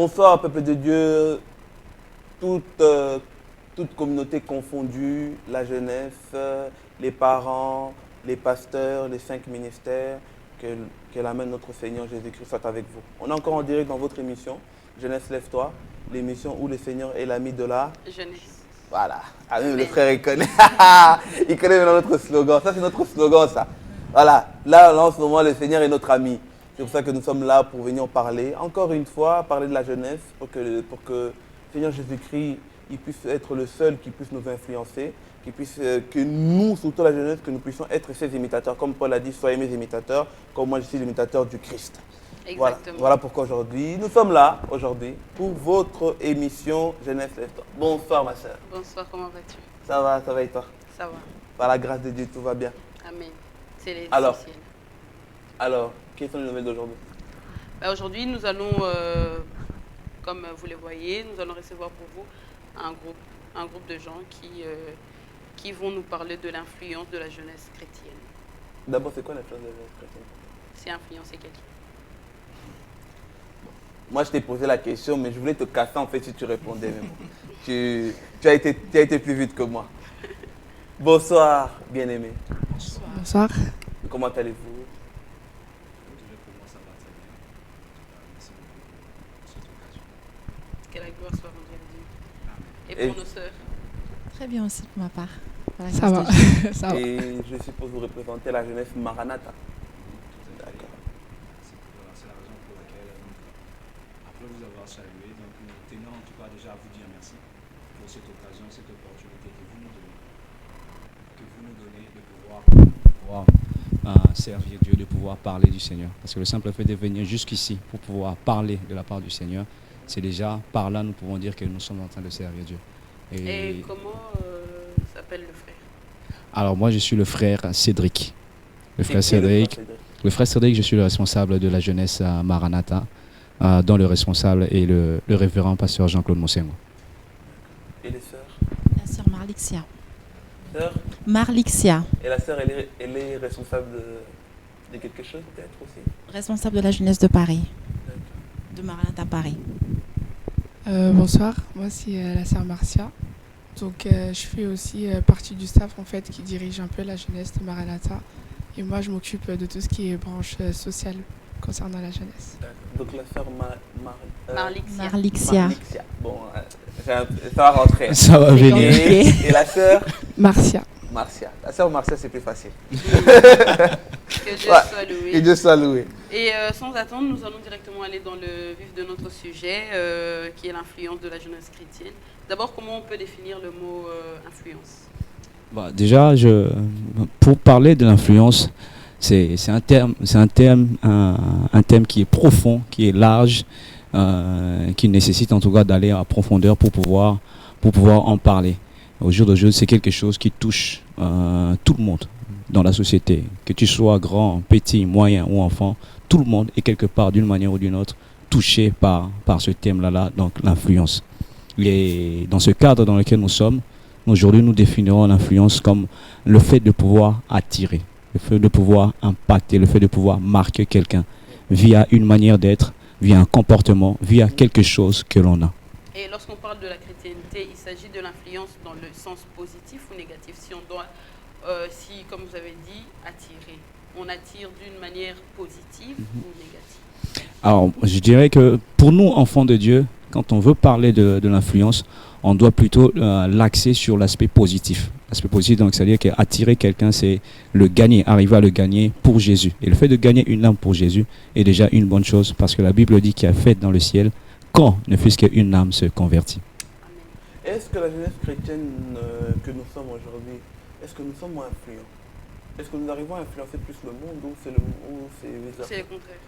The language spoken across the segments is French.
Bonsoir, peuple de Dieu, toute, toute communauté confondue, la jeunesse, les parents, les pasteurs, les 5 ministères, que la main de notre Seigneur Jésus-Christ soit avec vous. On est encore en direct dans votre émission, Jeunesse Lève-toi, l'émission où le Seigneur est l'ami de la jeunesse. Voilà. Ah, même le frère, il connaît. Il connaît maintenant notre slogan. Ça, c'est notre slogan, ça. Voilà. Là, en ce moment, le Seigneur est notre ami. C'est pour ça que nous sommes là pour venir parler. Encore une fois, parler de la jeunesse pour que le Seigneur Jésus-Christ il puisse être le seul qui puisse nous influencer, que nous, surtout la jeunesse, que nous puissions être ses imitateurs. Comme Paul a dit, soyez mes imitateurs, comme moi je suis l'imitateur du Christ. Exactement. Voilà pourquoi aujourd'hui, nous sommes là, aujourd'hui, pour votre émission Jeunesse Lève-toi. Bonsoir ma soeur. Bonsoir, comment vas-tu? Ça va et toi? Ça va. Par la grâce de Dieu, tout va bien. Amen. C'est l'essentiel. Alors, quelles sont les nouvelles d'aujourd'hui? Aujourd'hui, nous allons, comme vous le voyez, nous allons recevoir pour vous un groupe de gens qui vont nous parler de l'influence de la jeunesse chrétienne. D'abord, c'est quoi l'influence de la jeunesse chrétienne? C'est influencer quelqu'un. Moi, je t'ai posé la question, mais je voulais te casser en fait si tu répondais. Mais bon. tu as été plus vite que moi. Bonsoir, bien-aimé. Bonsoir. Comment allez-vous? Que la gloire soit rendue à Dieu. Et pour nos sœurs? Très bien aussi pour ma part. Voilà, ça va. Ça va. Et je suppose vous représenter la jeunesse Maranatha. D'accord. C'est la raison pour laquelle, après vous avoir salué, donc nous tenons en tout cas déjà à vous dire merci pour cette occasion, cette opportunité que vous nous donnez de pouvoir servir Dieu, de pouvoir parler du Seigneur. Parce que le simple fait de venir jusqu'ici pour pouvoir parler de la part du Seigneur, c'est déjà par là nous pouvons dire que nous sommes en train de servir Dieu. Et comment s'appelle le frère? Alors moi je suis le frère Cédric. Le frère Cédric, je suis le responsable de la jeunesse à Maranatha, dont le responsable est le révérend pasteur Jean-Claude Mosengo. Et les sœurs? La sœur Marlixia. Sœur? Marlixia. Et la sœur, elle est responsable de quelque chose peut-être aussi? Responsable de la jeunesse de Paris. De Maranatha Paris. Bonsoir, moi c'est la sœur Marcia. Donc je fais aussi partie du staff en fait qui dirige un peu la jeunesse de Maranatha. Et moi je m'occupe de tout ce qui est branche sociale concernant la jeunesse. Donc la sœur Marlixia. Bon, ça va rentrer. Ça va venir. Et la sœur Marcia. La sœur Marcia, c'est plus facile. Que Dieu soit loué. Que Dieu soit loué. Et sans attendre, nous allons directement aller dans le vif de notre sujet, qui est l'influence de la jeunesse chrétienne. D'abord, comment on peut définir le mot influence? Déjà, pour parler de l'influence, c'est un thème qui est profond, qui est large, qui nécessite en tout cas d'aller en profondeur pour pouvoir en parler. Au jour d'aujourd'hui, c'est quelque chose qui touche tout le monde dans la société. Que tu sois grand, petit, moyen ou enfant, tout le monde est quelque part, d'une manière ou d'une autre, touché par ce thème-là, donc l'influence. Et dans ce cadre dans lequel nous sommes, aujourd'hui, nous définirons l'influence comme le fait de pouvoir attirer, le fait de pouvoir impacter, le fait de pouvoir marquer quelqu'un via une manière d'être, via un comportement, via quelque chose que l'on a. Et lorsqu'on parle de la chrétienté, il s'agit de l'influence dans le sens positif ou négatif? Si on doit, comme vous avez dit, attirer, on attire d'une manière positive ou négative? Alors, je dirais que pour nous, enfants de Dieu, quand on veut parler de l'influence, on doit plutôt l'axer sur l'aspect positif. L'aspect positif, donc, c'est-à-dire qu'attirer quelqu'un, c'est le gagner, arriver à le gagner pour Jésus. Et le fait de gagner une âme pour Jésus est déjà une bonne chose, parce que la Bible dit qu'il y a fête dans le ciel quand ne fût-ce qu'une âme se convertit. Est-ce que la jeunesse chrétienne que nous sommes aujourd'hui, est-ce que nous sommes moins influents? Est-ce que nous arrivons à influencer plus le monde ou c'est C'est le contraire?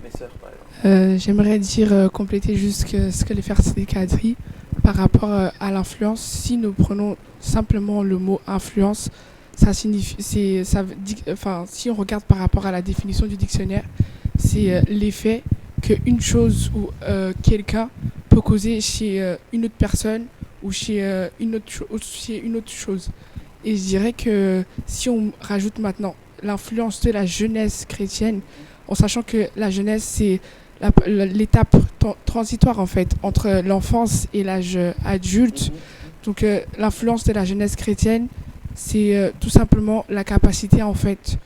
Mes sœurs, par exemple. J'aimerais dire, compléter juste ce que les frères Cédric a dit par rapport à l'influence. Si nous prenons simplement le mot influence, ça signifie, si on regarde par rapport à la définition du dictionnaire, c'est l'effet qu'une chose ou quelqu'un peut causer chez une autre personne ou chez une autre chose. Et je dirais que si on rajoute maintenant l'influence de la jeunesse chrétienne, en sachant que la jeunesse, c'est l'étape transitoire en fait entre l'enfance et l'âge adulte. Donc l'influence de la jeunesse chrétienne, c'est tout simplement la capacité en fait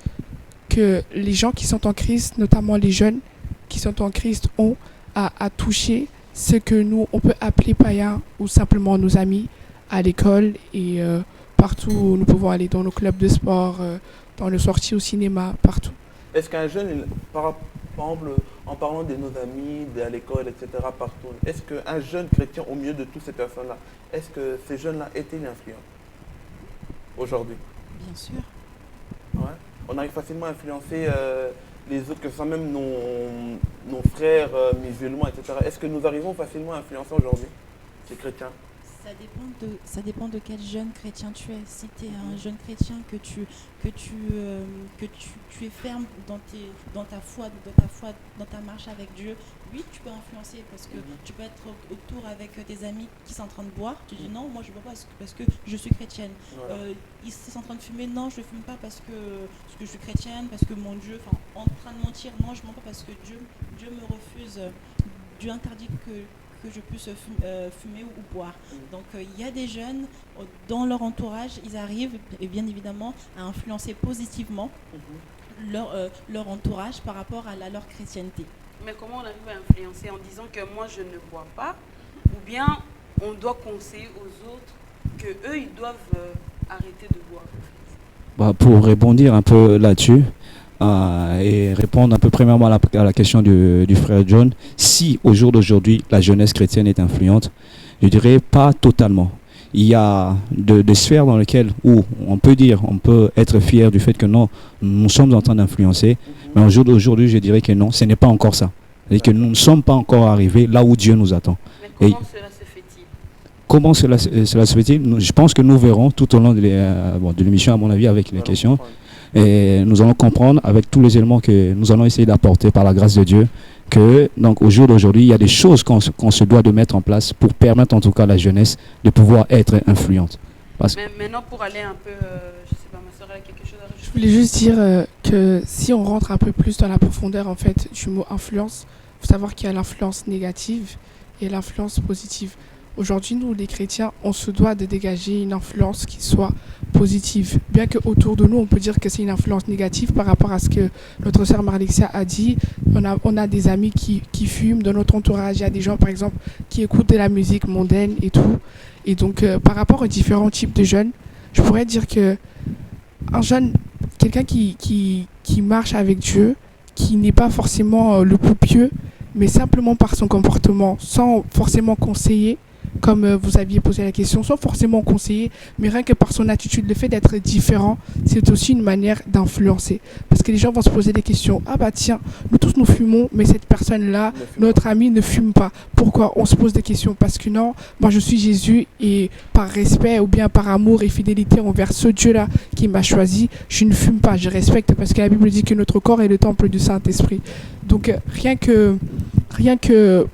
que les gens qui sont en Christ, notamment les jeunes qui sont en Christ, ont à toucher ce que nous, on peut appeler païens ou simplement nos amis à l'école et partout où nous pouvons aller, dans nos clubs de sport, dans nos sorties au cinéma, partout. Est-ce qu'un jeune, par exemple, en parlant de nos amis, à l'école, etc., partout, est-ce qu'un jeune chrétien, au milieu de toutes ces personnes-là, est-ce que ces jeunes-là étaient influents aujourd'hui? Bien sûr. Ouais. On arrive facilement à influencer les autres, que ce soit même nos frères musulmans, etc. Est-ce que nous arrivons facilement à influencer aujourd'hui ces chrétiens? Ça dépend de quel jeune chrétien tu es. Si tu es un jeune chrétien que tu es ferme dans ta foi, dans ta marche avec Dieu, oui, tu peux influencer parce que tu peux être autour avec tes amis qui sont en train de boire. Tu dis non, moi je ne bois pas parce que je suis chrétienne. Voilà. Ils sont en train de fumer, non, je ne fume pas parce que je suis chrétienne, parce que mon Dieu, en train de mentir, non, je ne mens pas parce que Dieu me refuse, Dieu interdit que je puisse fumer ou boire. Donc il y a des jeunes, dans leur entourage, ils arrivent et bien évidemment à influencer positivement leur entourage par rapport à leur chrétienté. Mais comment on arrive à influencer en disant que moi je ne bois pas, ou bien on doit conseiller aux autres que eux ils doivent arrêter de boire? Pour rebondir un peu là-dessus, et répondre un peu premièrement à la question du frère John, si au jour d'aujourd'hui la jeunesse chrétienne est influente, je dirais pas totalement. Il y a des sphères dans lesquelles où on peut être fier du fait que non, nous sommes en train d'influencer, mais au jour d'aujourd'hui je dirais que non, ce n'est pas encore ça. C'est-à-dire que nous ne sommes pas encore arrivés là où Dieu nous attend. Mais comment cela se fait-il? Comment cela se fait-il? Je pense que nous verrons tout au long de l'émission, à mon avis, avec les questions. Et nous allons comprendre avec tous les éléments que nous allons essayer d'apporter par la grâce de Dieu que donc au jour d'aujourd'hui, il y a des choses qu'on se doit de mettre en place pour permettre en tout cas à la jeunesse de pouvoir être influente. Mais maintenant pour aller un peu, je sais pas, ma soeur a quelque chose à rajouter? Je voulais juste dire que si on rentre un peu plus dans la profondeur en fait du mot influence, il faut savoir qu'il y a l'influence négative et l'influence positive. Aujourd'hui, nous, les chrétiens, on se doit de dégager une influence qui soit positive. Bien qu'autour de nous, on peut dire que c'est une influence négative par rapport à ce que notre sœur Marlexia a dit. On a des amis qui fument dans notre entourage. Il y a des gens, par exemple, qui écoutent de la musique mondaine et tout. Et donc, par rapport aux différents types de jeunes, je pourrais dire que un jeune, quelqu'un qui marche avec Dieu, qui n'est pas forcément le plus pieux, mais simplement par son comportement, sans forcément conseiller, comme vous aviez posé la question, sans forcément conseiller, mais rien que par son attitude, le fait d'être différent, c'est aussi une manière d'influencer. Parce que les gens vont se poser des questions. Ah bah tiens, nous tous nous fumons, mais cette personne-là, notre ami ne fume pas. Pourquoi? On se pose des questions. Parce que non, moi je suis Jésus et par respect ou bien par amour et fidélité envers ce Dieu-là qui m'a choisi, je ne fume pas, je respecte parce que la Bible dit que notre corps est le temple du Saint-Esprit. Donc rien que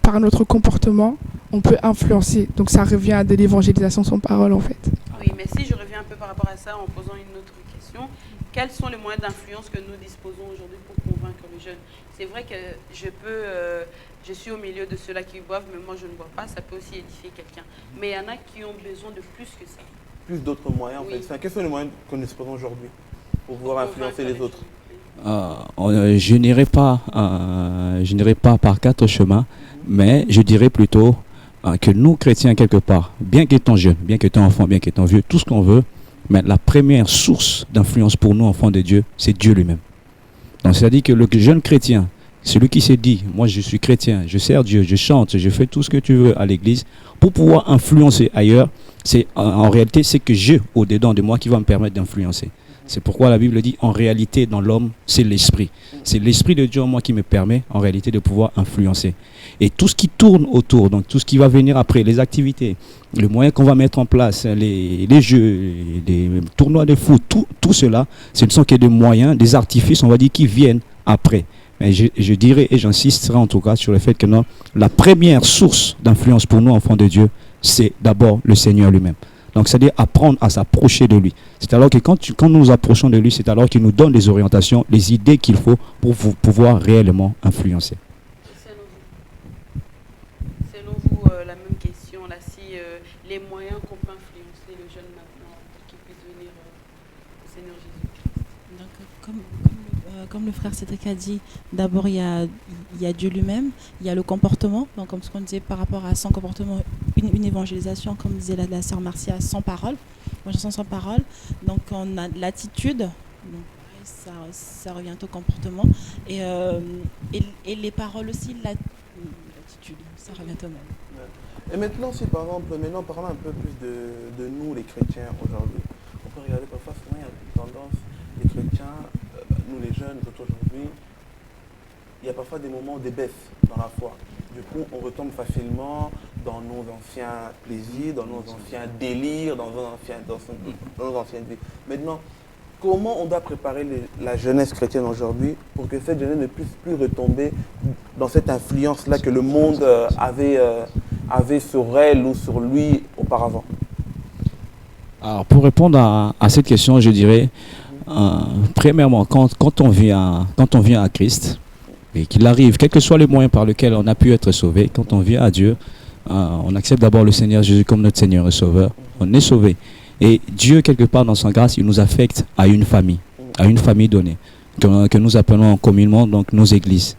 par notre comportement, on peut influencer. Donc ça revient à de l'évangélisation sans parole en fait. Oui, mais si je reviens un peu par rapport à ça en posant une autre question, quels sont les moyens d'influence que nous disposons aujourd'hui pour convaincre les jeunes? C'est vrai que je suis au milieu de ceux-là qui boivent, mais moi je ne bois pas, ça peut aussi édifier quelqu'un. Mais il y en a qui ont besoin de plus que ça. Plus d'autres moyens en fait. Enfin, quels sont les moyens que nous disposons aujourd'hui pour pouvoir influencer les autres? Je n'irai pas par quatre chemins, mais je dirais plutôt que nous, chrétiens, quelque part, bien qu'étant jeunes, bien qu'étant enfants, bien qu'étant vieux, tout ce qu'on veut, mais la première source d'influence pour nous, enfants de Dieu, c'est Dieu lui-même. Donc, c'est-à-dire que le jeune chrétien, celui qui s'est dit, moi je suis chrétien, je sers Dieu, je chante, je fais tout ce que tu veux à l'église, pour pouvoir influencer ailleurs, en réalité, c'est que Dieu, au-dedans de moi, qui va me permettre d'influencer. C'est pourquoi la Bible dit, en réalité, dans l'homme, c'est l'esprit. C'est l'esprit de Dieu en moi qui me permet, en réalité, de pouvoir influencer. Et tout ce qui tourne autour, donc tout ce qui va venir après, les activités, les moyens qu'on va mettre en place, les jeux, les tournois de foot, tout cela, ce ne sont que des moyens, des artifices, on va dire, qui viennent après. Mais je dirais, et j'insisterai en tout cas sur le fait que non, la première source d'influence pour nous, enfants de Dieu, c'est d'abord le Seigneur lui-même. Donc, c'est-à-dire apprendre à s'approcher de lui. C'est alors que quand nous nous approchons de lui, c'est alors qu'il nous donne les orientations, les idées qu'il faut pour pouvoir réellement influencer. jeunes maintenant pour qu'ils puissent venir au Seigneur Jésus-Christ? Donc, comme le frère Cédric a dit, d'abord il y a Dieu lui-même, il y a le comportement, donc comme ce qu'on disait par rapport à son comportement, une évangélisation, comme disait la sœur Marcia, sans parole, évangélisation sans parole. Donc on a l'attitude, donc pareil, ça revient au comportement, et les paroles aussi, l'attitude, ça revient au même. Et maintenant, si par exemple, parlons un peu plus de nous les chrétiens aujourd'hui. On peut regarder parfois, souvent il y a une tendance, les chrétiens, nous les jeunes aujourd'hui, il y a parfois des moments de baisse dans la foi. Du coup, on retombe facilement dans nos anciens plaisirs, dans nos anciens délires, dans nos anciennes vies. Maintenant, comment on doit préparer la jeunesse chrétienne aujourd'hui pour que cette jeunesse ne puisse plus retomber dans cette influence-là que le monde avait sur elle ou sur lui auparavant? Alors, pour répondre à cette question, je dirais, premièrement, quand on vient à Christ, et qu'il arrive, quels que soient les moyens par lesquels on a pu être sauvé, quand on vient à Dieu, on accepte d'abord le Seigneur Jésus comme notre Seigneur et Sauveur, on est sauvé. Et Dieu, quelque part dans sa grâce, il nous affecte à une famille donnée, que nous appelons communément donc nos églises.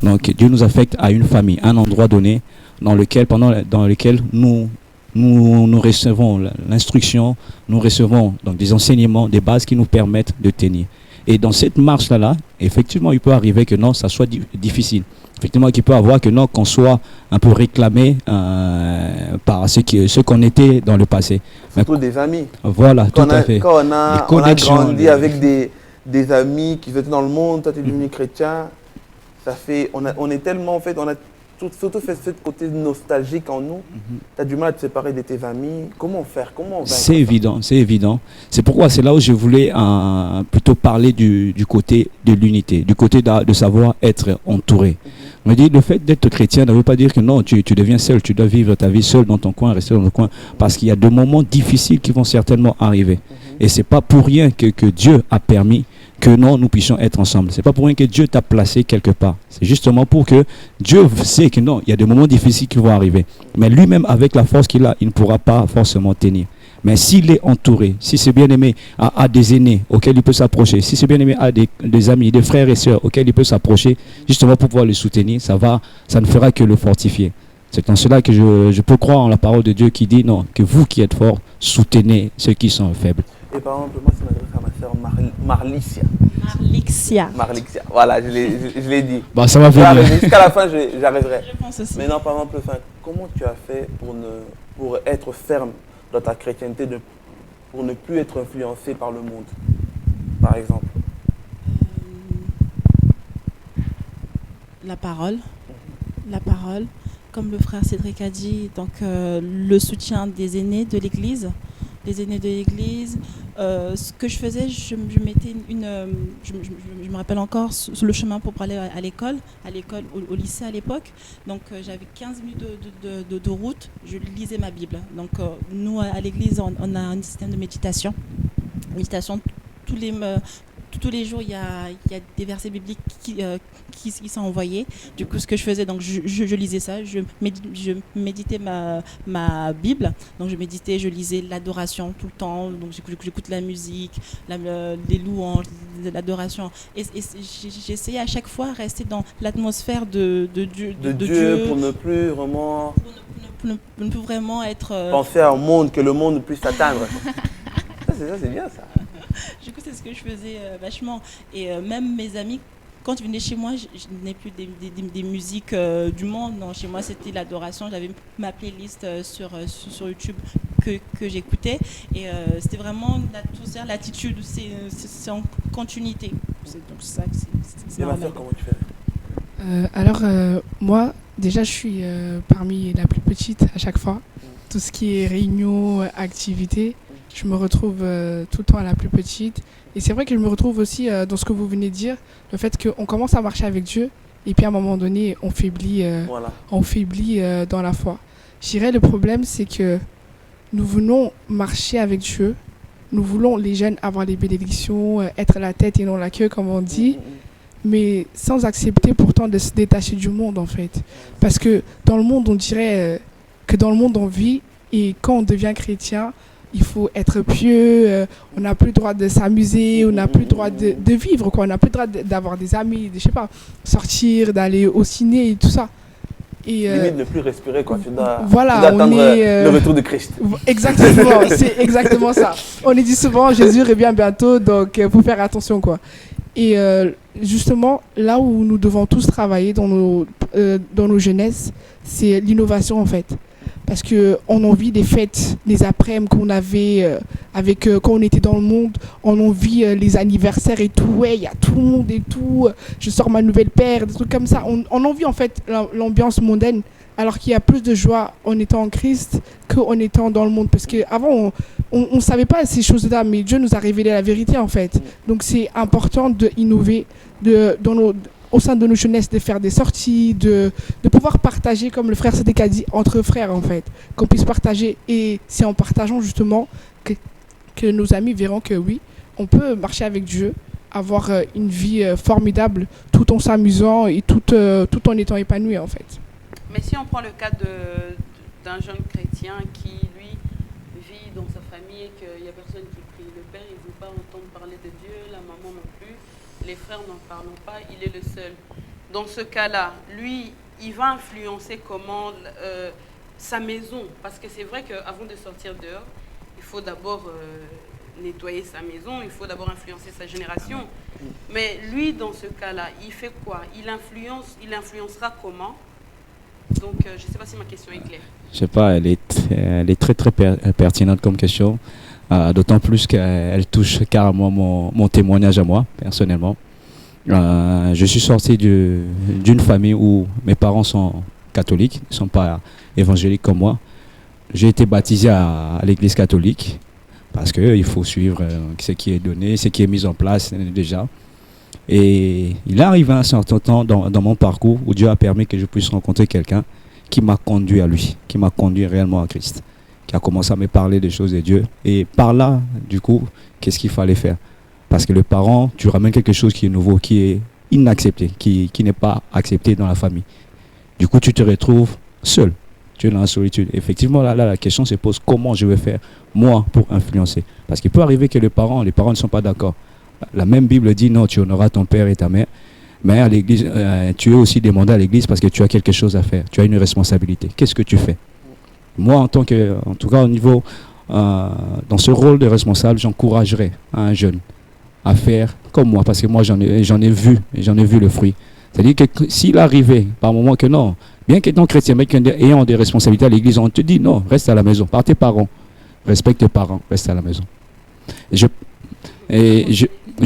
Donc Dieu nous affecte à une famille, un endroit donné, dans lequel nous recevons l'instruction, nous recevons donc des enseignements, des bases qui nous permettent de tenir. Et dans cette marche-là, effectivement, il peut arriver que non, ça soit difficile. Effectivement, qu'il peut avoir que non, qu'on soit un peu réclamé par ce qu'on était dans le passé. Surtout des amis. Voilà, tout à fait. Quand on a grandi avec des amis qui étaient dans le monde, toi tu es devenu chrétien, ça fait, on est tellement, en fait, on a surtout fait ce côté nostalgique en nous. Tu as du mal à te séparer de tes amis. Comment faire? Comment c'est évident, c'est évident. C'est pourquoi c'est là où je voulais plutôt parler du côté de l'unité, du côté de savoir être entouré. On me dit le fait d'être chrétien ne veut pas dire que non, tu deviens seul, tu dois vivre ta vie seul dans ton coin, rester dans ton coin, parce qu'il y a des moments difficiles qui vont certainement arriver. Et c'est pas pour rien que Dieu a permis que non, nous puissions être ensemble. C'est pas pour rien que Dieu t'a placé quelque part. C'est justement pour que Dieu sait que non, il y a des moments difficiles qui vont arriver. Mais lui-même, avec la force qu'il a, il ne pourra pas forcément tenir. Mais s'il est entouré, si c'est bien aimé à des aînés auxquels il peut s'approcher, si c'est bien aimé à des amis, des frères et sœurs auxquels il peut s'approcher, justement pour pouvoir le soutenir, ça ne fera que le fortifier. C'est en cela que je peux croire en la parole de Dieu qui dit non, que vous qui êtes forts, soutenez ceux qui sont faibles. Et par exemple, moi, ça m'adresse à ma sœur Marlixia. Marlixia. Voilà, je l'ai dit. Bah, ça va venir. Jusqu'à la fin, j'arriverai. Je pense aussi. Maintenant, par exemple, comment tu as fait pour être ferme dans ta chrétienté, pour ne plus être influencé par le monde, par exemple? La parole. Comme le frère Cédric a dit, donc le soutien des aînés de l'Église. Les aînés de l'Église. Ce que je faisais, je mettais je me rappelle encore, sur le chemin pour aller à l'école, au lycée à l'époque. Donc j'avais 15 minutes de route, je lisais ma Bible. Donc nous, à l'Église, on a un système de méditation. Tous les jours, il y a des versets bibliques qui sont envoyés. Du coup, ce que je faisais, donc je lisais ça, je méditais ma Bible. Donc je méditais, je lisais l'adoration tout le temps. Donc j'écoute la musique, les louanges, l'adoration. Et j'essayais à chaque fois de rester dans l'atmosphère de Dieu. Pour ne plus vraiment... Pour ne plus vraiment être... penser au monde, que le monde puisse atteindre. ça, c'est bien ça. Du coup, c'est ce que je faisais vachement. Et même mes amis, quand ils venaient chez moi, je n'ai plus des musiques du monde. Non, chez moi, c'était l'adoration. J'avais ma playlist sur YouTube que j'écoutais. Et c'était vraiment l'attitude. C'est en continuité. C'est donc ça. Et ma soeur, comment tu fais? Alors, moi, déjà, je suis parmi la plus petite à chaque fois. Tout ce qui est réunion, activité, je me retrouve tout le temps à la plus petite. Et c'est vrai que je me retrouve aussi dans ce que vous venez de dire, le fait qu'on commence à marcher avec Dieu et puis à un moment donné, on faiblit dans la foi. Je dirais le problème, c'est que nous voulons marcher avec Dieu. Nous voulons, les jeunes, avoir les bénédictions, être la tête et non la queue, comme on dit. Mais sans accepter pourtant de se détacher du monde, en fait. Parce que dans le monde, on dirait que dans le monde, on vit. Et quand on devient chrétien, il faut être pieux, on n'a plus le droit de s'amuser, on n'a plus le droit de vivre, quoi. On n'a plus le droit d'avoir des amis, je sais pas, sortir, d'aller au ciné et tout ça. Et, limite ne plus respirer, quoi. Tu dois, voilà, tu dois attendre on est, le retour de Christ. Exactement, c'est exactement ça. On est dit souvent, Jésus revient bientôt, donc il faut faire attention, quoi. Et justement, là où nous devons tous travailler dans nos jeunesses, c'est l'innovation, en fait. Parce qu'on a envie des fêtes, les après-midi qu'on avait quand on était dans le monde, on a envie les anniversaires et tout, ouais, il y a tout le monde et tout, je sors ma nouvelle paire, des trucs comme ça. On a envie en fait l'ambiance mondaine, alors qu'il y a plus de joie en étant en Christ qu'en étant dans le monde. Parce qu'avant, on ne savait pas ces choses-là, mais Dieu nous a révélé la vérité en fait. Donc c'est important d'innover au sein de nos jeunesses, de faire des sorties, de pouvoir partager, comme le frère Sédéc a dit, entre frères en fait, qu'on puisse partager. Et c'est en partageant justement que nos amis verront que oui, on peut marcher avec Dieu, avoir une vie formidable, tout en s'amusant et tout en étant épanoui en fait. Mais si on prend le cas d'un jeune chrétien qui, lui, vit dans sa famille et qu'il n'y a personne qui prie, le père, il ne veut pas entendre parler de Dieu, la maman non plus, les frères n'en parlent pas, il est le seul. Dans ce cas-là, lui, il va influencer comment sa maison. Parce que c'est vrai qu'avant de sortir dehors, il faut d'abord nettoyer sa maison, il faut d'abord influencer sa génération. Mais lui, dans ce cas-là, il fait quoi? Il influencera comment? Donc, je ne sais pas si ma question est claire. Je ne sais pas, elle est très très pertinente comme question. D'autant plus qu'elle touche carrément mon témoignage à moi, personnellement. Je suis sorti d'une famille où mes parents sont catholiques, ils ne sont pas évangéliques comme moi. J'ai été baptisé à l'église catholique parce qu'il faut suivre ce qui est donné, ce qui est mis en place déjà. Et il est arrivé un certain temps dans mon parcours où Dieu a permis que je puisse rencontrer quelqu'un qui m'a conduit à lui, qui m'a conduit réellement à Christ, qui a commencé à me parler des choses de Dieu. Et par là, du coup, qu'est-ce qu'il fallait faire? Parce que le parent, tu ramènes quelque chose qui est nouveau, qui est inaccepté, qui n'est pas accepté dans la famille. Du coup, tu te retrouves seul. Tu es dans la solitude. Effectivement, là, la question se pose comment je vais faire, moi, pour influencer. Parce qu'il peut arriver que les parents ne sont pas d'accord. La même Bible dit non, tu honoreras ton père et ta mère. Mais à l'église, tu es aussi demandé à l'église parce que tu as quelque chose à faire. Tu as une responsabilité. Qu'est-ce que tu fais? Moi, en tout cas au niveau, dans ce rôle de responsable, j'encouragerais un jeune à faire comme moi, parce que moi j'en ai vu le fruit. C'est-à-dire que s'il arrivait par moment que non, bien qu'étant chrétien, mais ayant des responsabilités à l'église, on te dit non, reste à la maison, par tes parents, respecte tes parents, reste à la maison. Je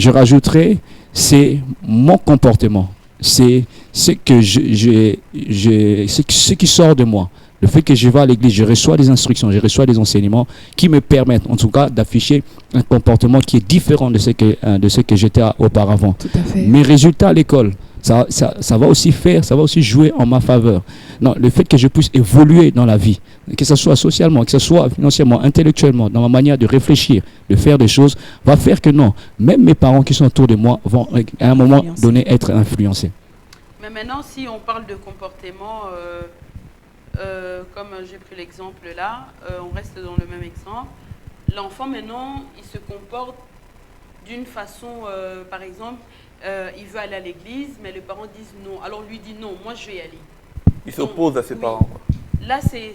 rajouterais, c'est mon comportement, c'est ce qui sort de moi. Le fait que je vais à l'église, je reçois des instructions, je reçois des enseignements qui me permettent, en tout cas, d'afficher un comportement qui est différent de ce que j'étais auparavant. Tout à fait. Mes résultats à l'école, ça va aussi jouer en ma faveur. Non, le fait que je puisse évoluer dans la vie, que ce soit socialement, que ce soit financièrement, intellectuellement, dans ma manière de réfléchir, de faire des choses, va faire que non, même mes parents qui sont autour de moi vont à un moment donné être influencés. Mais maintenant, si on parle de comportement, comme j'ai pris l'exemple là, on reste dans le même exemple. L'enfant maintenant, il se comporte d'une façon, par exemple, il veut aller à l'église, mais les parents disent non. Alors lui dit non, moi je vais y aller. Il s'oppose à ses parents. Là, c'est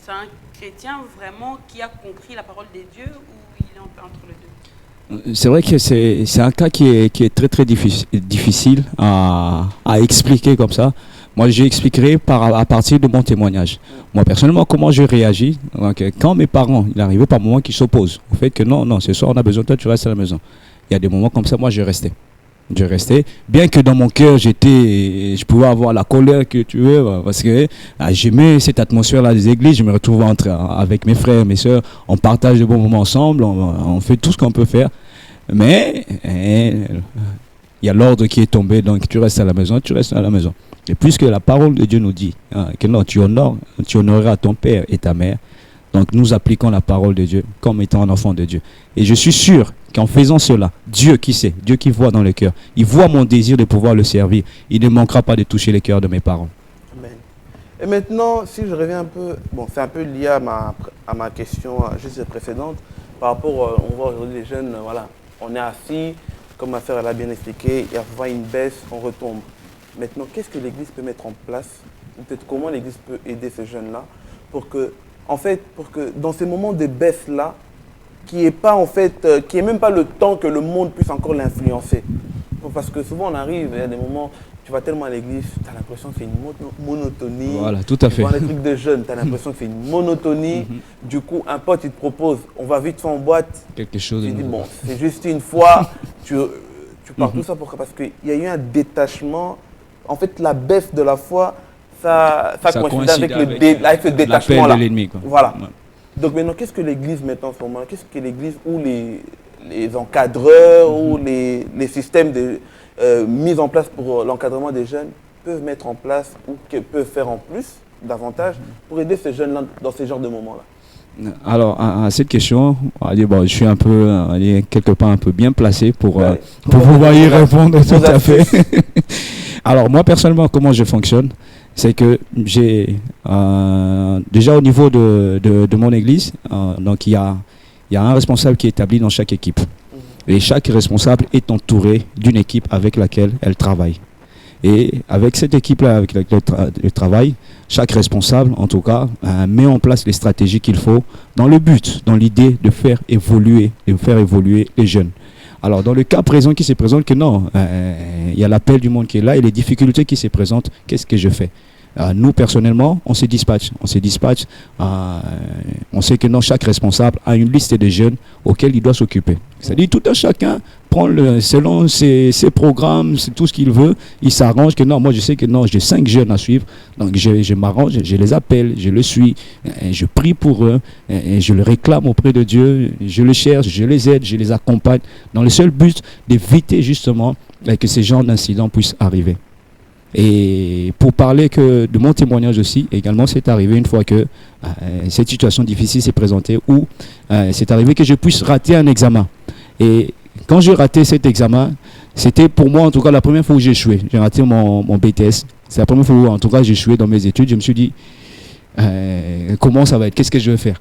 un chrétien vraiment qui a compris la parole des dieux ou il est un peu entre les deux? C'est vrai que c'est un cas qui est très très difficile à expliquer comme ça. Moi, j'expliquerai à partir de mon témoignage. Moi, personnellement, comment je réagis quand mes parents, il arrivait par moments qu'ils s'opposent au fait que non, ce soir on a besoin de toi, tu restes à la maison. Il y a des moments comme ça, moi, je restais. Bien que dans mon cœur, je pouvais avoir la colère que tu veux, parce que j'aimais cette atmosphère-là des églises. Je me retrouve avec mes frères, mes soeurs, on partage de bons moments ensemble, on fait tout ce qu'on peut faire. Mais il y a l'ordre qui est tombé, donc tu restes à la maison, Et puisque la parole de Dieu nous dit que non, tu honoreras ton père et ta mère, donc nous appliquons la parole de Dieu comme étant un enfant de Dieu. Et je suis sûr qu'en faisant cela, Dieu qui sait, Dieu qui voit dans le cœur, il voit mon désir de pouvoir le servir. Il ne manquera pas de toucher les cœurs de mes parents. Amen. Et maintenant, si je reviens un peu, bon, c'est un peu lié à ma question juste précédente, par rapport, on voit aujourd'hui les jeunes, voilà, on est assis, comme ma sœur l'a bien expliqué, il y a souvent une baisse, on retombe. Maintenant, qu'est-ce que l'Église peut mettre en place, ou peut-être comment l'Église peut aider ces jeunes-là, pour que dans ces moments de baisse-là, qu'il n'y ait même pas le temps que le monde puisse encore l'influencer. Parce que souvent on arrive, il y a des moments, tu vas tellement à l'église, tu as l'impression que c'est une monotonie. Voilà, tout à fait. Tu vois les trucs de jeunes, tu as l'impression que c'est une monotonie. Du coup, un pote, il te propose, on va vite faire en boîte. Quelque chose. Tu dis, bon, c'est juste une fois, tu pars tout ça parce qu'il y a eu un détachement. En fait, la baisse de la foi, ça coïncide avec ce détachement-là. L'appel de l'ennemi, quoi. Voilà. Ouais. Donc maintenant, qu'est-ce que l'Église met en ce moment? Qu'est-ce que l'Église ou les encadreurs ou les systèmes de mis en place pour l'encadrement des jeunes peuvent mettre en place ou peuvent faire en plus, davantage, pour aider ces jeunes-là dans ces genres de moments-là? Alors, à cette question, je suis un peu, quelque part un peu bien placé pour pouvoir y répondre tout à fait. Alors, moi, personnellement, comment je fonctionne, c'est que j'ai, déjà au niveau de mon église, donc il y a un responsable qui est établi dans chaque équipe. Et chaque responsable est entouré d'une équipe avec laquelle elle travaille. Et avec cette équipe-là avec laquelle elle travaille, chaque responsable, en tout cas, met en place les stratégies qu'il faut dans l'idée de faire évoluer les jeunes. Alors, dans le cas présent qui se présente, que non, il y a l'appel du monde qui est là et les difficultés qui se présentent, qu'est-ce que je fais? Nous, personnellement, on se dispatche. On sait que non, chaque responsable a une liste de jeunes auxquels il doit s'occuper. C'est-à-dire tout un chacun prend selon ses programmes, c'est tout ce qu'il veut. Il s'arrange que non, moi je sais que non, j'ai 5 jeunes à suivre. Donc je m'arrange, je les appelle, je le suis, je prie pour eux, et je le réclame auprès de Dieu, je le cherche, je les aide, je les accompagne dans le seul but d'éviter justement que ces genres d'incidents puissent arriver. Et pour parler de mon témoignage aussi, également, c'est arrivé une fois que cette situation difficile s'est présentée où c'est arrivé que je puisse rater un examen. Et quand j'ai raté cet examen, c'était pour moi en tout cas la première fois où j'ai échoué. J'ai raté mon BTS. C'est la première fois où en tout cas j'ai échoué dans mes études. Je me suis dit, comment ça va être? Qu'est-ce que je vais faire?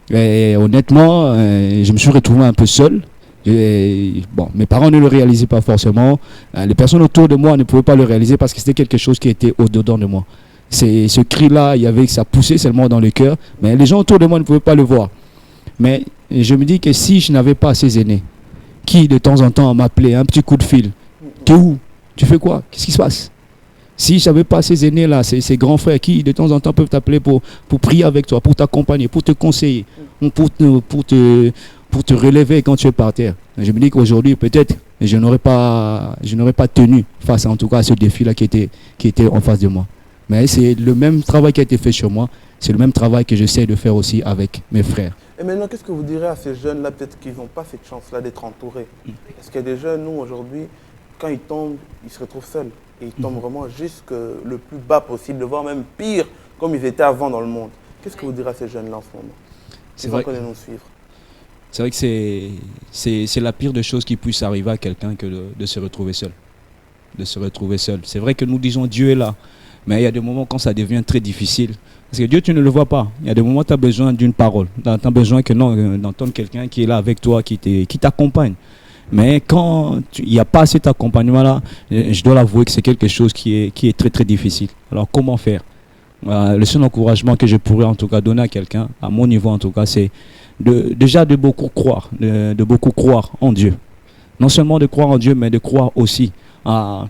Et honnêtement, je me suis retrouvé un peu seul. Mes parents ne le réalisaient pas forcément. Les personnes autour de moi ne pouvaient pas le réaliser parce que c'était quelque chose qui était au-dedans de moi. Ce cri-là, ça poussait seulement dans le cœur, mais les gens autour de moi ne pouvaient pas le voir. Mais je me dis que si je n'avais pas ces aînés qui, de temps en temps, m'appelaient un petit coup de fil, t'es où? Tu fais quoi? Qu'est-ce qui se passe? Si je n'avais pas ces aînés-là, ces grands frères qui, de temps en temps, peuvent t'appeler pour prier avec toi, pour t'accompagner, pour te conseiller, pour te relever quand tu es par terre. Je me dis qu'aujourd'hui, peut-être, je n'aurais pas tenu face en tout cas à ce défi-là qui était en face de moi. Mais c'est le même travail qui a été fait sur moi, c'est le même travail que j'essaie de faire aussi avec mes frères. Et maintenant, qu'est-ce que vous direz à ces jeunes-là, peut-être qu'ils n'ont pas cette chance-là d'être entourés? Parce qu'il y a des jeunes, nous, aujourd'hui, quand ils tombent, ils se retrouvent seuls. Et ils tombent vraiment jusque le plus bas possible, voire même pire, comme ils étaient avant dans le monde. Qu'est-ce que vous direz à ces jeunes-là en ce moment? Ils sont en train de nous suivre. C'est vrai que c'est la pire des choses qui puisse arriver à quelqu'un que de se retrouver seul. De se retrouver seul. C'est vrai que nous disons Dieu est là, mais il y a des moments quand ça devient très difficile. Parce que Dieu, tu ne le vois pas. Il y a des moments où tu as besoin d'une parole. Tu as besoin d'entendre quelqu'un qui est là avec toi, qui t'accompagne. Mais quand il n'y a pas cet accompagnement-là, je dois l'avouer que c'est quelque chose qui est très très difficile. Alors comment faire? Le seul encouragement que je pourrais en tout cas donner à quelqu'un, à mon niveau en tout cas, c'est déjà de beaucoup croire en Dieu. Non seulement de croire en Dieu, mais de croire aussi à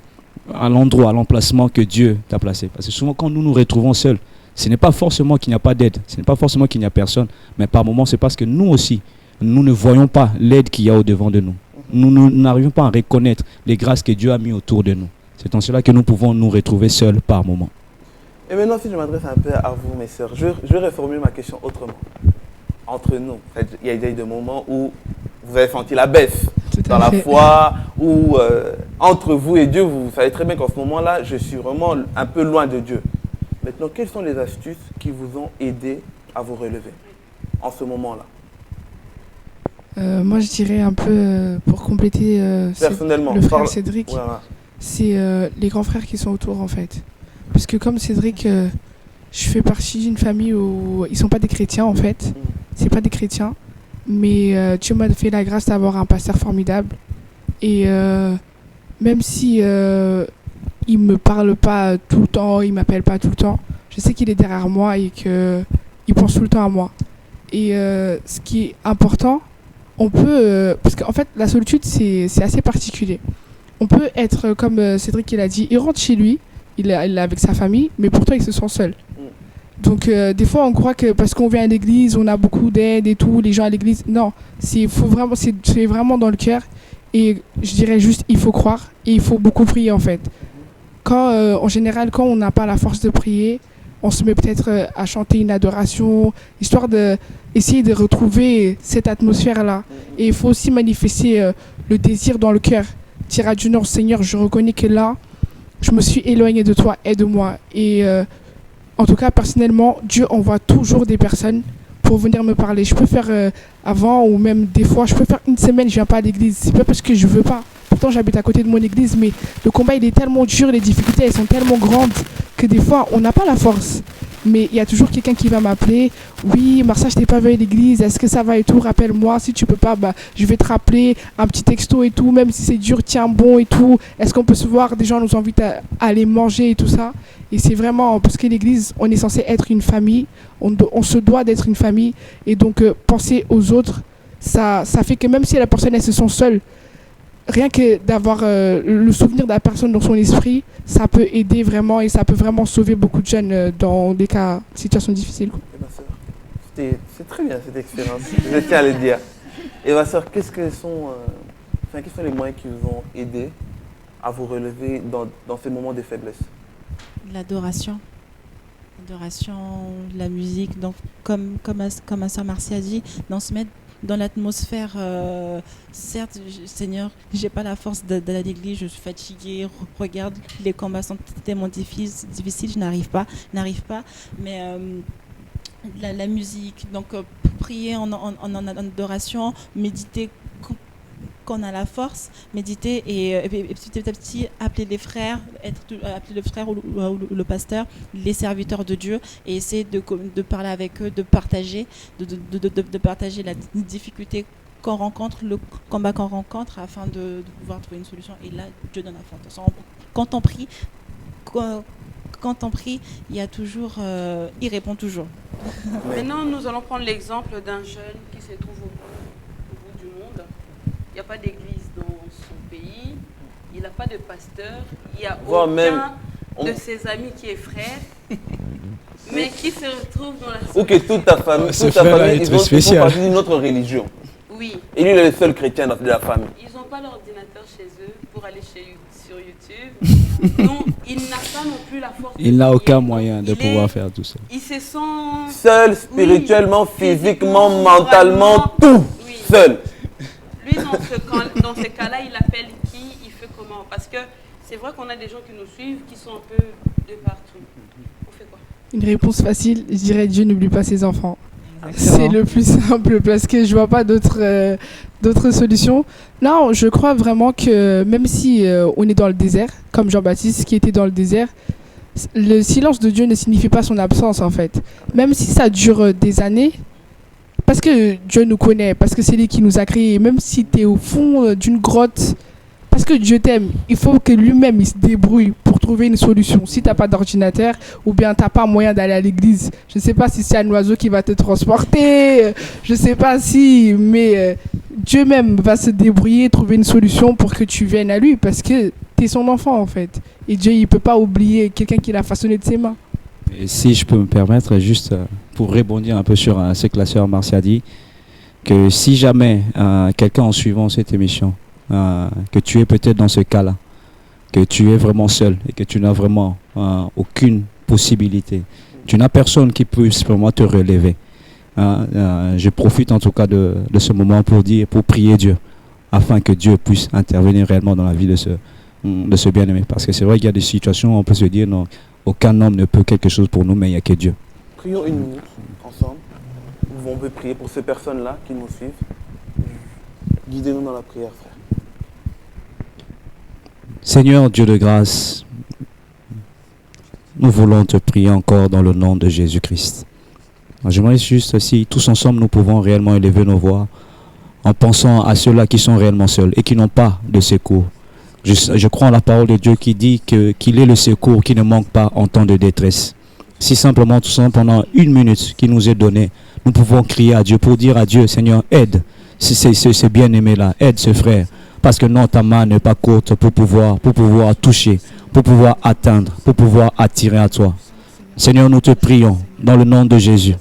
l'endroit, à l'emplacement que Dieu t'a placé. Parce que souvent quand nous nous retrouvons seuls, ce n'est pas forcément qu'il n'y a pas d'aide, ce n'est pas forcément qu'il n'y a personne, mais par moments c'est parce que nous aussi, nous ne voyons pas l'aide qu'il y a au-devant de nous. Nous n'arrivons pas à reconnaître les grâces que Dieu a mis autour de nous. C'est en cela que nous pouvons nous retrouver seuls par moments. Et maintenant, si je m'adresse un peu à vous, mes sœurs, je vais reformuler ma question autrement. Entre nous, il y a des moments où vous avez senti la baisse dans la foi, où entre vous et Dieu, vous savez très bien qu'en ce moment-là, je suis vraiment un peu loin de Dieu. Maintenant, quelles sont les astuces qui vous ont aidé à vous relever en ce moment-là? Moi, je dirais un peu, pour compléter personnellement, le frère Cédric, voilà. C'est les grands frères qui sont autour, en fait. Parce que comme Cédric, je fais partie d'une famille où ils sont pas des chrétiens en fait. C'est pas des chrétiens. Mais Dieu m'a fait la grâce d'avoir un pasteur formidable. Et même si il me parle pas tout le temps, il m'appelle pas tout le temps, je sais qu'il est derrière moi et qu'il pense tout le temps à moi. Et ce qui est important, on peut... parce qu'en fait, la solitude, c'est assez particulier. On peut être, comme Cédric il a dit, il rentre chez lui, il est avec sa famille, mais pourtant il se sent seul. Donc des fois on croit que parce qu'on vient à l'église, on a beaucoup d'aide et tout, les gens à l'église. Non, c'est vraiment dans le cœur. Et je dirais juste, il faut croire et il faut beaucoup prier en fait. En général, quand on n'a pas la force de prier, on se met peut-être à chanter une adoration, histoire d'essayer de retrouver cette atmosphère-là. Et il faut aussi manifester le désir dans le cœur. Dire à Dieu, non, Seigneur, je reconnais que là, je me suis éloignée de toi, aide-moi. Et en tout cas, personnellement, Dieu envoie toujours des personnes pour venir me parler. Je peux faire avant ou même des fois, je peux faire une semaine, je viens pas à l'église. C'est pas parce que je veux pas. Pourtant, j'habite à côté de mon église, mais le combat, il est tellement dur, les difficultés, elles sont tellement grandes que des fois, on n'a pas la force. Mais il y a toujours quelqu'un qui va m'appeler. Oui, Marcia, je t'ai pas vu à l'église. Est-ce que ça va et tout? Rappelle-moi. Si tu peux pas, je vais te rappeler un petit texto et tout. Même si c'est dur, tiens bon et tout. Est-ce qu'on peut se voir? Des gens nous invitent à aller manger et tout ça. Et c'est vraiment parce que l'église, on est censé être une famille. On se doit d'être une famille. Et donc, penser aux autres, ça fait que même si la personne, elle se sent seule, rien que d'avoir le souvenir de la personne dans son esprit, ça peut aider vraiment et ça peut vraiment sauver beaucoup de jeunes dans des situations difficiles. Et ma soeur, c'est très bien cette expérience, je tiens à le dire. Et ma soeur, quels sont les moyens qui vous ont aidé à vous relever dans ces moments de faiblesse? L'adoration, la musique, donc comme ma soeur Marcia a dit, se mettre dans l'atmosphère. Certes, Seigneur, j'ai pas la force d'aller à l'église, je suis fatiguée, regarde, les combats sont tellement difficiles, je n'arrive pas, mais la musique, donc prier en adoration, méditer qu'on a la force, méditer et petit à petit appeler les frères, appeler le frère ou le pasteur, les serviteurs de Dieu, et essayer de parler avec eux, de partager la difficulté qu'on rencontre, le combat qu'on rencontre, afin de pouvoir trouver une solution. Et là, Dieu donne la force. Quand on prie, il y a toujours, il répond toujours. Maintenant, nous allons prendre l'exemple d'un jeune qui se trouve au bout du monde. Il n'y a pas d'église dans son pays, il n'a pas de pasteur, il n'y a aucun de ses amis qui est frère, mais qui se retrouve dans la société. Ok, toute ta famille, ils font partie d'une autre religion. Oui. Et lui, il est le seul chrétien de la famille. Ils n'ont pas l'ordinateur chez eux pour aller sur YouTube. Donc, il n'a pas non plus la force. Il n'a aucun moyen de pouvoir faire tout ça. Il se sent seul, spirituellement, physiquement, mentalement, tout. Oui. Seul. Lui, dans ce cas-là, il appelle qui, il fait comment? Parce que c'est vrai qu'on a des gens qui nous suivent, qui sont un peu de partout. On fait quoi? Une réponse facile, je dirais Dieu n'oublie pas ses enfants. C'est le plus simple parce que je vois pas d'autres solutions. Non, je crois vraiment que même si on est dans le désert, comme Jean-Baptiste qui était dans le désert, le silence de Dieu ne signifie pas son absence en fait. Même si ça dure des années, parce que Dieu nous connaît, parce que c'est lui qui nous a créés, même si tu es au fond d'une grotte, parce que Dieu t'aime, il faut que lui-même il se débrouille pour trouver une solution. Si tu n'as pas d'ordinateur ou bien tu n'as pas moyen d'aller à l'église, je ne sais pas si c'est un oiseau qui va te transporter, je ne sais pas si, mais Dieu même va se débrouiller, trouver une solution pour que tu viennes à lui, parce que tu es son enfant en fait. Et Dieu, il ne peut pas oublier quelqu'un qui l'a façonné de ses mains. Et si je peux me permettre, juste pour rebondir un peu sur ce que la sœur Marcia dit, que si jamais quelqu'un en suivant cette émission, que tu es peut-être dans ce cas-là, que tu es vraiment seul et que tu n'as vraiment aucune possibilité, tu n'as personne qui puisse vraiment te relever. Je profite en tout cas de ce moment pour prier Dieu, afin que Dieu puisse intervenir réellement dans la vie de ce bien-aimé. Parce que c'est vrai qu'il y a des situations où on peut se dire non, aucun homme ne peut quelque chose pour nous, mais il n'y a que Dieu. Prions une minute ensemble. On peut prier pour ces personnes-là qui nous suivent. Guidez-nous dans la prière, frère. nous voulons te prier encore dans le nom de Jésus-Christ. J'aimerais juste, si tous ensemble nous pouvons réellement élever nos voix en pensant à ceux-là qui sont réellement seuls et qui n'ont pas de secours. Je crois en la parole de Dieu qui dit qu'il est le secours qui ne manque pas en temps de détresse. Si simplement, tout simplement, pendant 1 minute qui nous est donnée, nous pouvons crier à Dieu pour dire à Dieu, Seigneur, aide ce bien-aimé-là, aide ce frère. Parce que non, ta main n'est pas courte pour pouvoir toucher, pour pouvoir atteindre, pour pouvoir attirer à toi. Seigneur, nous te prions dans le nom de Jésus.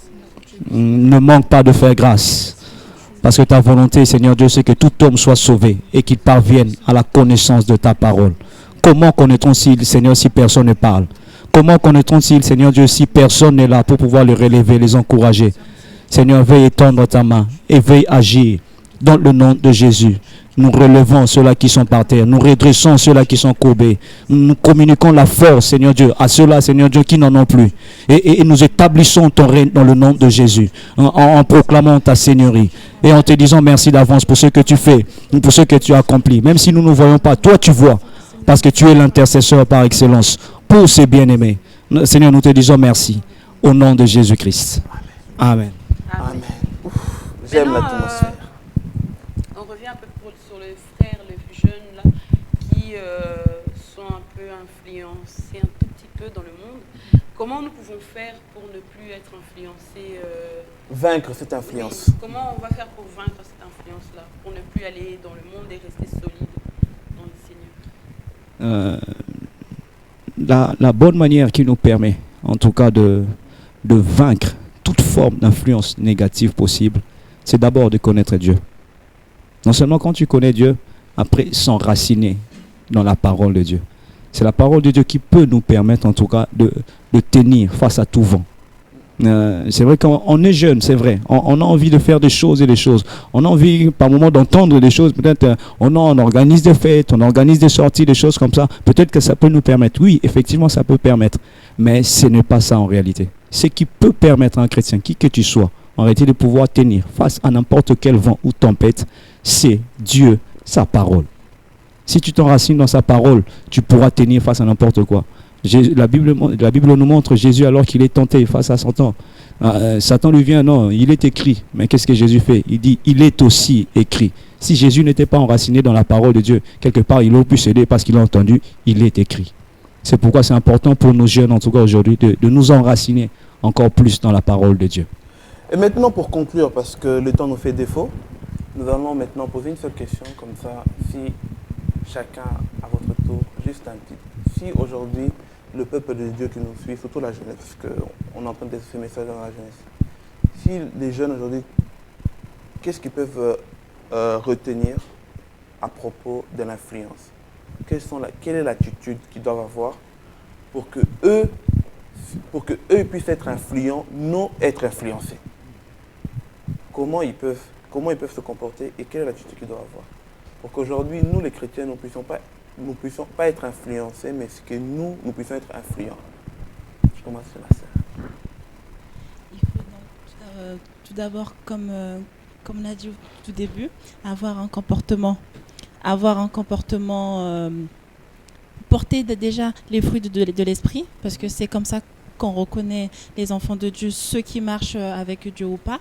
Ne manque pas de faire grâce. Parce que ta volonté, Seigneur Dieu, c'est que tout homme soit sauvé et qu'il parvienne à la connaissance de ta parole. Comment connaîtront-ils, Seigneur, si personne ne parle? Comment connaîtront-ils, Seigneur Dieu, si personne n'est là pour pouvoir les relever, les encourager? Seigneur, veuille étendre ta main et veuille agir dans le nom de Jésus. Nous relevons ceux-là qui sont par terre. Nous redressons ceux-là qui sont courbés. Nous communiquons la force, Seigneur Dieu, à ceux-là, Seigneur Dieu, qui n'en ont plus. Et nous établissons ton règne dans le nom de Jésus, en proclamant ta seigneurie. Et en te disant merci d'avance pour ce que tu fais, pour ce que tu as accompli. Même si nous ne voyons pas, toi tu vois. Parce que tu es l'intercesseur par excellence pour ces bien-aimés. Seigneur, nous te disons merci. Au nom de Jésus-Christ. Amen. Amen. Ouf, j'aime Maintenant, l'atmosphère. On revient un peu sur les frères, les jeunes là, qui sont un peu influencés un tout petit peu dans le monde. Comment nous pouvons faire pour ne plus être influencés Vaincre cette influence. oui, comment on va faire pour vaincre cette influence-là, pour ne plus aller dans le monde et rester solide dans le Seigneur? La bonne manière qui nous permet, en tout cas, de vaincre toute forme d'influence négative possible, c'est d'abord de connaître Dieu. Non seulement quand tu connais Dieu, après s'enraciner dans la parole de Dieu. C'est la parole de Dieu qui peut nous permettre, en tout cas, de tenir face à tout vent. C'est vrai qu'on est jeune, c'est vrai. On a envie de faire des choses et des choses. On a envie, par moment, d'entendre des choses. Peut-être on organise des fêtes, on organise des sorties, des choses comme ça. Peut-être que ça peut nous permettre. Oui, effectivement, ça peut permettre. Mais ce n'est pas ça en réalité. Ce qui peut permettre à un chrétien, qui que tu sois, en réalité, de pouvoir tenir face à n'importe quel vent ou tempête, c'est Dieu, sa parole. Si tu t'enracines dans sa parole, tu pourras tenir face à n'importe quoi. La Bible nous montre Jésus alors qu'il est tenté face à Satan. Satan lui vient, non, il est écrit. Mais qu'est-ce que Jésus fait? Il dit, il est aussi écrit. Si Jésus n'était pas enraciné dans la parole de Dieu, quelque part, il aurait pu céder parce qu'il a entendu, il est écrit. C'est pourquoi c'est important pour nos jeunes, en tout cas aujourd'hui, de nous enraciner encore plus dans la parole de Dieu. Et maintenant, pour conclure, parce que le temps nous fait défaut, nous allons maintenant poser une seule question, comme ça, si chacun, à votre tour, juste un petit. Si aujourd'hui, le peuple de Dieu qui nous suit, surtout la jeunesse, parce qu'on entend ce message dans la jeunesse, si les jeunes aujourd'hui, qu'est-ce qu'ils peuvent retenir à propos de l'influence? Quelle est l'attitude qu'ils doivent avoir pour que eux puissent être influents, non être influencés? Comment ils peuvent se comporter et quelle est l'attitude qu'ils doivent avoir? Pour qu'aujourd'hui, nous les chrétiens, nous ne puissions pas être influencés, mais que nous puissions être influents. Je commence sur ma sœur. Il faut donc, tout d'abord, comme on a dit au tout début, avoir un comportement porter déjà les fruits de l'esprit, parce que c'est comme ça qu'on reconnaît les enfants de Dieu, ceux qui marchent avec Dieu ou pas,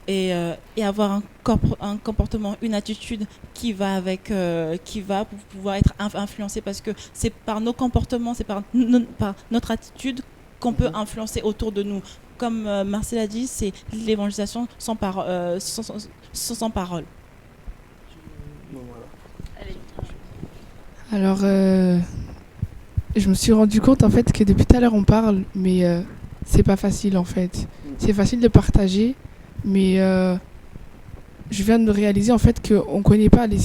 et avoir un comportement, une attitude qui va pour pouvoir être influencé, parce que c'est par nos comportements, c'est par notre attitude qu'on peut influencer autour de nous. Comme Marcel a dit, c'est l'évangélisation sans parole. Allez. Alors, je me suis rendu compte en fait que depuis tout à l'heure on parle, mais c'est pas facile en fait. C'est facile de partager, mais je viens de réaliser en fait qu'on connaît pas les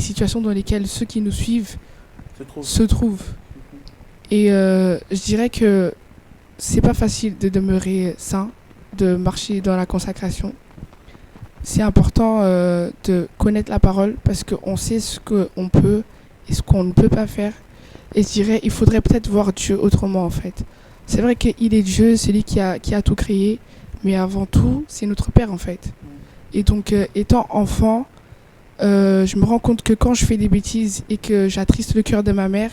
situations dans lesquelles ceux qui nous suivent se trouvent. Et je dirais que c'est pas facile de demeurer saint, de marcher dans la consécration. C'est important de connaître la parole parce qu'on sait ce qu'on peut et ce qu'on ne peut pas faire. Et je dirais, il faudrait peut-être voir Dieu autrement en fait. C'est vrai qu'il est Dieu, c'est lui qui a tout créé, mais avant tout, c'est notre Père en fait. Et donc, étant enfant, je me rends compte que quand je fais des bêtises et que j'attriste le cœur de ma mère,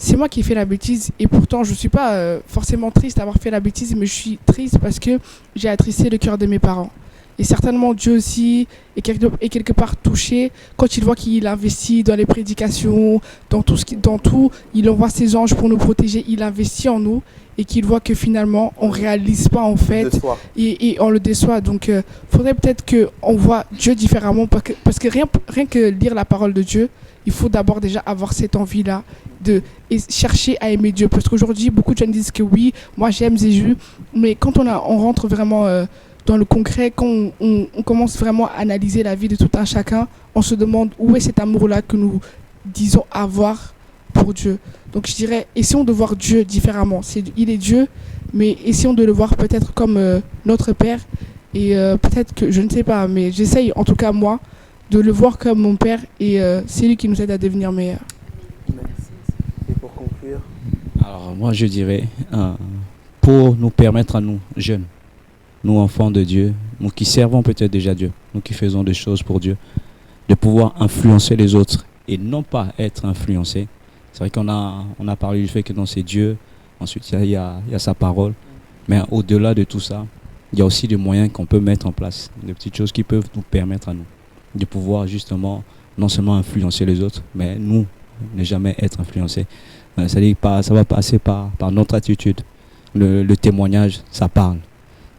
c'est moi qui ai fait la bêtise et pourtant je ne suis pas forcément triste d'avoir fait la bêtise, mais je suis triste parce que j'ai attristé le cœur de mes parents. Et certainement Dieu aussi est quelque part touché quand il voit qu'il investit dans les prédications, dans tout, il envoie ses anges pour nous protéger, il investit en nous et qu'il voit que finalement on ne réalise pas en fait et on le déçoit. Donc faudrait peut-être qu'on voit Dieu différemment parce que rien que lire la parole de Dieu, il faut d'abord déjà avoir cette envie-là de chercher à aimer Dieu. Parce qu'aujourd'hui, beaucoup de gens disent que oui, moi j'aime Jésus, mais quand on rentre vraiment dans le concret, quand on commence vraiment à analyser la vie de tout un chacun, on se demande où est cet amour-là que nous disons avoir pour Dieu. Donc je dirais, essayons de voir Dieu différemment. Il est Dieu, mais essayons de le voir peut-être comme notre Père. Et peut-être que, je ne sais pas, mais j'essaye en tout cas moi, de le voir comme mon Père et c'est lui qui nous aide à devenir meilleurs. Et pour conclure? Alors moi je dirais, pour nous permettre à nous, jeunes, nous enfants de Dieu, nous qui servons peut-être déjà Dieu, nous qui faisons des choses pour Dieu, de pouvoir influencer les autres et non pas être influencés. C'est vrai qu'on a parlé du fait que non, c'est Dieu, ensuite il y a sa parole, mais au-delà de tout ça, il y a aussi des moyens qu'on peut mettre en place, des petites choses qui peuvent nous permettre à nous de pouvoir justement non seulement influencer les autres, mais nous, ne jamais être influencés. C'est-à-dire que ça va passer par notre attitude. Le témoignage, ça parle.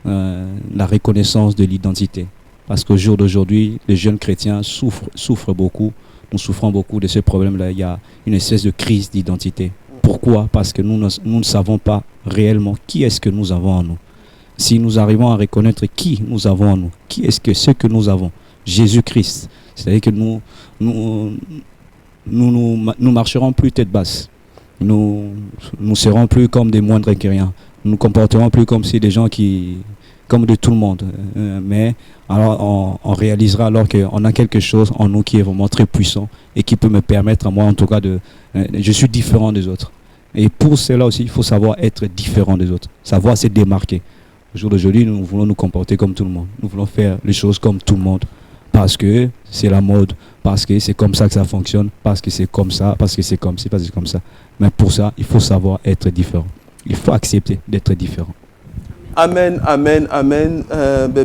La reconnaissance de l'identité. Parce qu'au jour d'aujourd'hui, les jeunes chrétiens souffrent beaucoup. Nous souffrons beaucoup de ce problème-là. Il y a une espèce de crise d'identité. Pourquoi? Parce que nous ne savons pas réellement qui est-ce que nous avons en nous. Si nous arrivons à reconnaître qui nous avons en nous, qui est-ce que ce que nous avons, Jésus-Christ, c'est-à-dire que nous marcherons plus tête basse. Nous serons plus comme des moindres que rien. Nous nous comporterons plus comme si des gens comme de tout le monde. Mais alors on réalisera alors qu'on a quelque chose en nous qui est vraiment très puissant et qui peut me permettre à moi en tout cas je suis différent des autres. Et pour cela aussi, il faut savoir être différent des autres, savoir se démarquer. Au jour d'aujourd'hui, nous voulons nous comporter comme tout le monde. Nous voulons faire les choses comme tout le monde. Parce que c'est la mode, parce que c'est comme ça que ça fonctionne, parce que c'est comme ça, parce que c'est comme ci, parce que c'est comme ça. Mais pour ça, il faut savoir être différent. Il faut accepter d'être différent. Amen, amen, amen.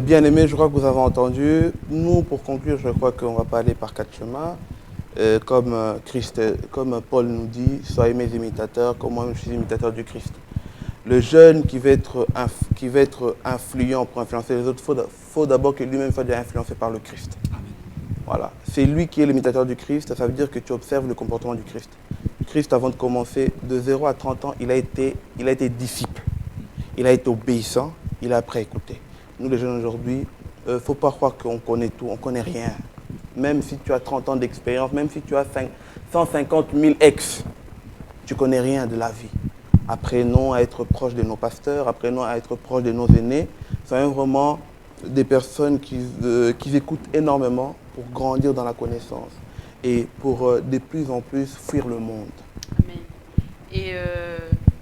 Bien aimé, je crois que vous avez entendu. Nous, pour conclure, je crois qu'on ne va pas aller par quatre chemins. Comme Paul nous dit, soyez mes imitateurs, comme moi je suis imitateur du Christ. Le jeune qui veut être influent pour influencer les autres, faut d'abord que lui-même soit déjà influencé par le Christ. Amen. Voilà. C'est lui qui est l'imitateur du Christ, ça veut dire que tu observes le comportement du Christ. Christ, avant de commencer, de 0 à 30 ans, il a été disciple. Il a été obéissant, il a appris à écouter. Nous, les jeunes aujourd'hui, il ne faut pas croire qu'on connaît tout, on ne connaît rien. Même si tu as 30 ans d'expérience, même si tu as 150 000 ex, tu ne connais rien de la vie. Apprenons à être proches de nos pasteurs, apprenons à être proches de nos aînés. Soyons vraiment des personnes qui écoutent énormément pour grandir dans la connaissance et pour de plus en plus fuir le monde. Amen. Et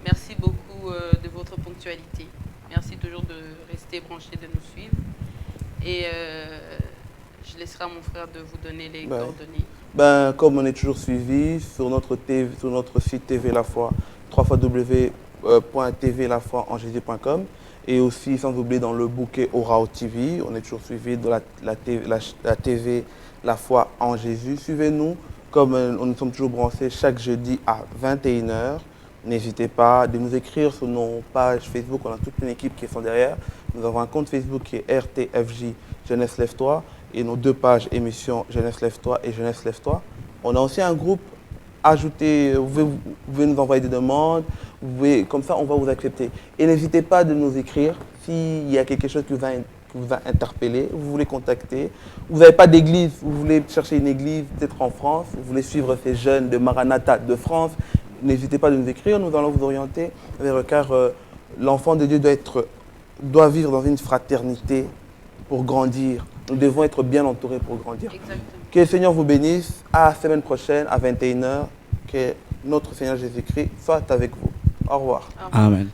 merci beaucoup de votre ponctualité. Merci toujours de rester branché, de nous suivre. Et je laisserai à mon frère de vous donner les coordonnées. Comme on est toujours suivi sur notre site TV La Foi, www.tvlafoienjésus.com et aussi sans oublier dans le bouquet Orao TV, on est toujours suivi de la TV La Foi en Jésus. Suivez-nous comme nous sommes toujours branchés chaque jeudi à 21h. N'hésitez pas de nous écrire sur nos pages Facebook, on a toute une équipe qui sont derrière. Nous avons un compte Facebook qui est RTFJ Jeunesse Lève-toi et nos deux pages émissions Jeunesse Lève-toi et Jeunesse Lève-toi. On a aussi un groupe. Ajoutez, vous pouvez nous envoyer des demandes, comme ça on va vous accepter. Et n'hésitez pas de nous écrire s'il y a quelque chose qui vous a interpellé, vous voulez contacter. Vous n'avez pas d'église, vous voulez chercher une église peut-être en France, vous voulez suivre ces jeunes de Maranatha de France, n'hésitez pas de nous écrire, nous allons vous orienter car l'enfant de Dieu doit vivre dans une fraternité pour grandir. Nous devons être bien entourés pour grandir. Exactement. Que le Seigneur vous bénisse. À la semaine prochaine, à 21h. Que notre Seigneur Jésus-Christ soit avec vous. Au revoir. Amen.